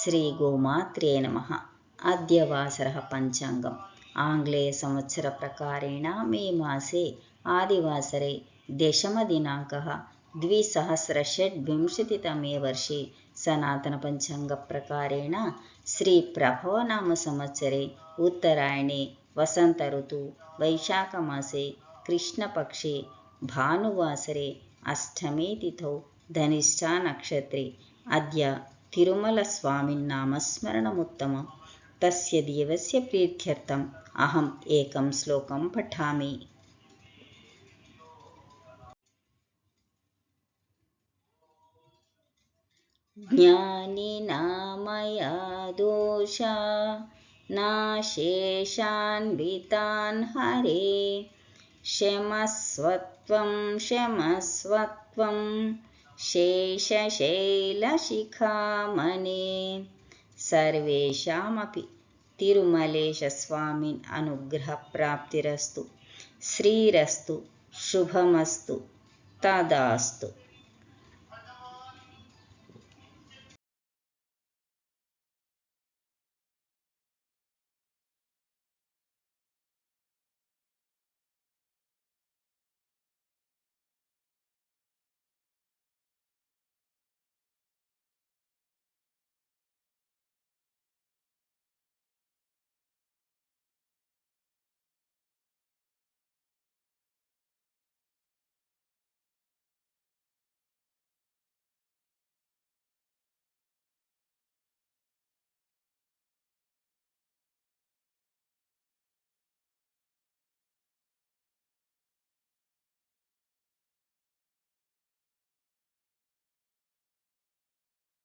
श्रीगोमात्रे नमः। अद्य वासरः पञ्चाङ्गम्। आङ्ग्लेयसंवत्सरप्रकारेण मे मासे आदिवासरे दशमदिनाङ्कः 2026तमे वर्षे सनातनपञ्चाङ्गप्रकारेण श्रीप्रभवनामसंवत्सरे उत्तरायणे वसन्तऋतु वैशाखमासे कृष्णपक्षे भानुवासरे अष्टमे तिथौ धनिष्ठानक्षत्रे अद्य तिरुमलस्वामिन्नामस्मरणमुत्तमम्। तस्य देवस्य प्रीत्यर्थम् अहम् एकं श्लोकं पठामि। ज्ञानिना मया दोषा नाशेषान्वितान् हरे, क्षमस्वत्वं क्षमस्वत्वं शेषशैलशिखामणे। सर्वेषामपि तिरुमलेशस्वामिन् अनुग्रहप्राप्तिरस्तु। श्रीरस्तु, शुभमस्तु, तदास्तु।